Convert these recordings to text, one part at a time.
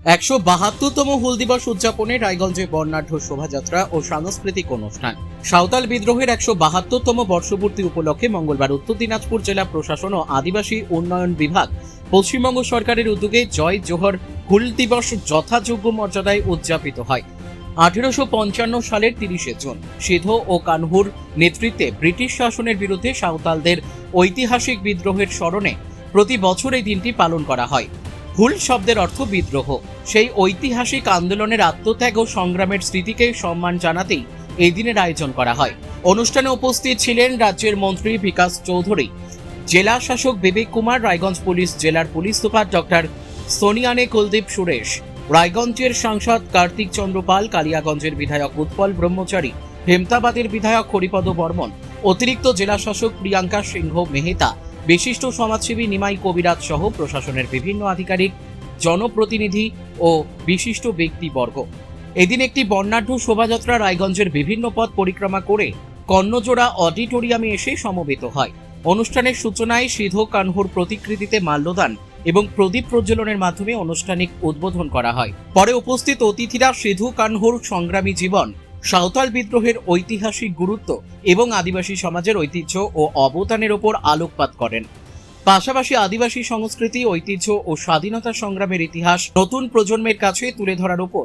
১৭২তম হুল দিবস উদযাপনে রায়গঞ্জে বর্ণাঢ্য শোভাযাত্রা ও সাংস্কৃতিক অনুষ্ঠান। সাঁওতাল বিদ্রোহের ১৭২তম বর্ষপূর্তি উপলক্ষে মঙ্গলবার উত্তর দিনাজপুর জেলা প্রশাসন ও আদিবাসী উন্নয়ন বিভাগ পশ্চিমবঙ্গ সরকারের উদ্যোগে জয় জোহর হুল দিবস যথাযোগ্য মর্যাদায় উদযাপিত হয়। ১৮৫৫ সালের ৩০শে জুন সিধো ও কানহুর নেতৃত্বে ব্রিটিশ শাসনের বিরুদ্ধে সাঁওতালদের ঐতিহাসিক বিদ্রোহের স্মরণে প্রতি বছর এই দিনটি পালন করা হয়। হুল শব্দের অর্থ বিদ্রোহ। সেই ঐতিহাসিক আন্দোলনের আত্মত্যাগ ও সংগ্রামের স্মৃতিকে সম্মান জানাতেই এই দিনের আয়োজন করা হয়। অনুষ্ঠানে উপস্থিত ছিলেন রাজ্যের মন্ত্রী বিকাশ চৌধুরী, জেলা শাসক বিবেক কুমার, রায়গঞ্জ পুলিশ জেলার পুলিশ সুপার ডক্টর সোনিয়ানে কুলদীপ সুরেশ, রায়গঞ্জের সাংসদ কার্তিক চন্দ্র পাল, কালিয়াগঞ্জের বিধায়ক উৎপল ব্রহ্মচারী, হেমতাবাদের বিধায়ক হরিপদ বর্মন, অতিরিক্ত জেলা শাসক প্রিয়াঙ্কা সিংহ মেহতা, বিশিষ্ট সমাজসেবী নিমাই কবিরাজ সহ প্রশাসনের বিভিন্ন আধিকারিক, জনপ্রতিনিধি ও বিশিষ্ট ব্যক্তিবর্গ। এদিন একটি বর্ণাঢ্য শোভাযাত্রা রায়গঞ্জের বিভিন্ন পথ পরিক্রমা করে কর্ণজোড়া অডিটোরিয়ামে এসে সমবেত হয়। অনুষ্ঠানের সূচনায় সিধো কানহুর প্রতিকৃতিতে মাল্যদান এবং প্রদীপ প্রজ্বলনের মাধ্যমে আনুষ্ঠানিক উদ্বোধন করা হয়। পরে উপস্থিত অতিথিরা সিধো কানহুর সংগ্রামী জীবন, সাঁওতাল বিদ্রোহের ঐতিহাসিক গুরুত্ব এবং আদিবাসী সমাজের ঐতিহ্য ও অবদানের ওপর আলোকপাত করেন। পাশাপাশি আদিবাসী সংস্কৃতি, ঐতিহ্য ও স্বাধীনতা সংগ্রামের ইতিহাস নতুন প্রজন্মের কাছে তুলে ধরার ওপর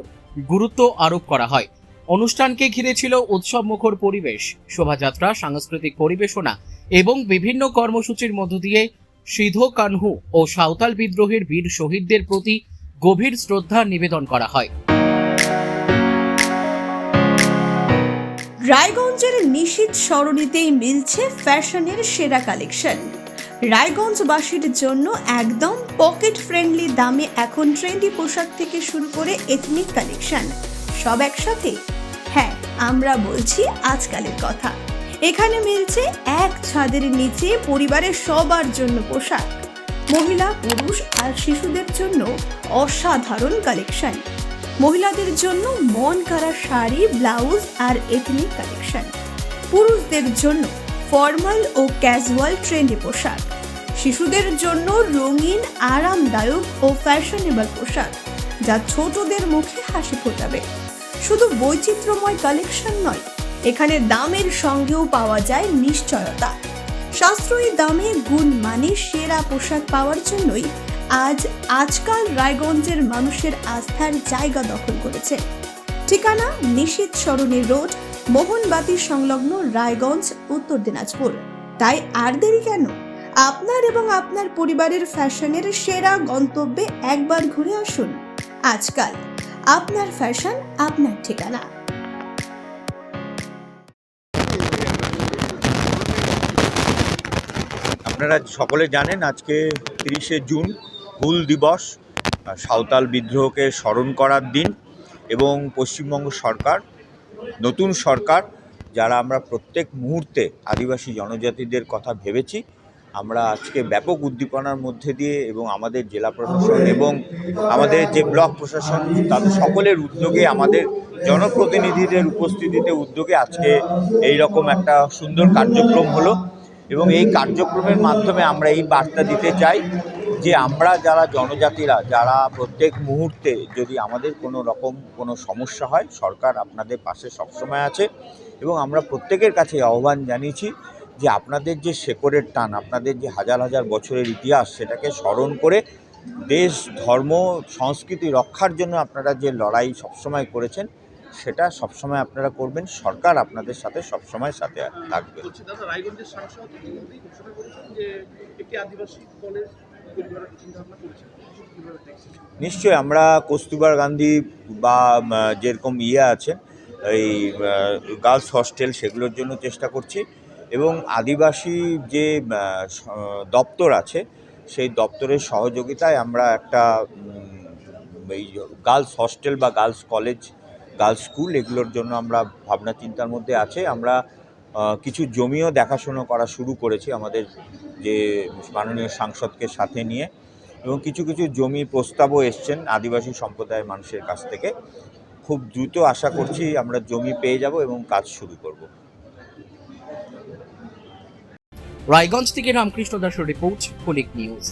গুরুত্ব আরোপ করা হয়। অনুষ্ঠানকে ঘিরে ছিল উৎসবমুখর পরিবেশ, শোভাযাত্রা, সাংস্কৃতিক পরিবেশনা এবং বিভিন্ন কর্মসূচির মধ্য দিয়ে সিধো কানহু ও সাঁওতাল বিদ্রোহের বীর শহীদদের প্রতি গভীর শ্রদ্ধা নিবেদন করা হয়। রায়গঞ্জের নিশীথ সরণিতেই মিলছে ফ্যাশনের সেরা কালেকশন। রায়গঞ্জবাসীর জন্য একদম পকেট ফ্রেন্ডলি দামে এখন ট্রেন্ডি পোশাক থেকে শুরু করে এথনিক কালেকশন সব একসাথে। হ্যাঁ, আমরা বলছি আজকালের কথা। এখানে মিলছে এক ছাদের নিচে পরিবারের সবার জন্য পোশাক, মহিলা, পুরুষ আর শিশুদের জন্য অসাধারণ কালেকশন। মহিলাদের জন্য মন কাড়া শাড়ি, ব্লাউজ আর এথনিক কালেকশন। পুরুষদের জন্য ফর্মাল ও ক্যাজুয়াল ট্রেন্ডি পোশাক। শিশুদের জন্য রঙিন, আরামদায়ক ও ফ্যাশনেবল পোশাক যা ছোটদের মুখে হাসি ফোটাবে। শুধু বৈচিত্র্যময় কালেকশন নয়, এখানে দামের সঙ্গেও পাওয়া যায় নিশ্চয়তা। সাশ্রয়ী দামে গুণমানে সেরা পোশাক পাওয়ার জন্যই আজকাল রায়গঞ্জের মানুষের আস্থার জায়গা দখল করেছে। ঠিকানা নিশীথ সরণি রোড, মোহনবাতি সংলগ্ন, রায়গঞ্জ, উত্তর দিনাজপুর। তাই আর দেরি কেন? আপনার এবং আপনার পরিবারের ফ্যাশনের সেরা গন্তব্যে একবার ঘুরে আসুন। আজকাল আপনার ফ্যাশন, আপনার ঠিকানা। আপনারা সকলে জানেন আজকে ৩০শে জুন হুল দিবস, সাঁওতাল বিদ্রোহকে স্মরণ করার দিন। এবং পশ্চিমবঙ্গ সরকার, নতুন সরকার, যারা আমরা প্রত্যেক মুহূর্তে আদিবাসী জনজাতিদের কথা ভেবেছি, আমরা আজকে ব্যাপক উদ্দীপনার মধ্যে দিয়ে এবং আমাদের জেলা প্রশাসন এবং আমাদের যে ব্লক প্রশাসন, তাদের সকলের উদ্যোগে, আমাদের জনপ্রতিনিধিদের উপস্থিতিতে উদ্যোগে আজকে এই রকম একটা সুন্দর কার্যক্রম হলো। এবং এই কার্যক্রমের মাধ্যমে আমরা এই বার্তা দিতে চাই যে আমরা যারা জনজাতিরা, যারা প্রত্যেক মুহূর্তে যদি আমাদের কোনো রকম কোনো সমস্যা হয়, সরকার আপনাদের পাশে সবসময় আছে। এবং আমরা প্রত্যেকের কাছে আহ্বান জানিয়েছি যে আপনাদের যে শেকড়ের টান, আপনাদের যে হাজার হাজার বছরের ইতিহাস, সেটাকে স্মরণ করে দেশ, ধর্ম, সংস্কৃতি রক্ষার জন্য আপনারা যে লড়াই সবসময় করেছেন, সেটা সবসময় আপনারা করবেন। সরকার আপনাদের সাথে সবসময় সাথে থাকবে। রায়গঞ্জের সাংসদ ঘোষণা করেছেন যে একটি আদিবাসী কলেজ পরিবারের চিন্তাভাবনা করেছেন। নিশ্চয়ই আমরা কস্তুরবা গান্ধী বা যেরকম আছেন এই গার্লস হস্টেল, সেগুলোর জন্য চেষ্টা করছি। এবং আদিবাসী যে দপ্তর আছে, সেই দপ্তরের সহযোগিতায় আমরা একটা এই গার্লস হস্টেল বা গার্লস কলেজ, গার্লস স্কুল, এগুলোর জন্য আমরা ভাবনা চিন্তার মধ্যে আছে। আমরা কিছু জমিও দেখাশোনা করা শুরু করেছি আমাদের যে মাননীয় সাংসদকে সাথে নিয়ে। এবং কিছু কিছু জমি প্রস্তাবও এসছেন আদিবাসী সম্প্রদায়ের মানুষের কাছ থেকে। খুব দ্রুত আশা করছি আমরা জমি পেয়ে যাব এবং কাজ শুরু করব। রায়গঞ্জ থেকে রামকৃষ্ণ দাসের রিপোর্ট, কুলিক নিউজ।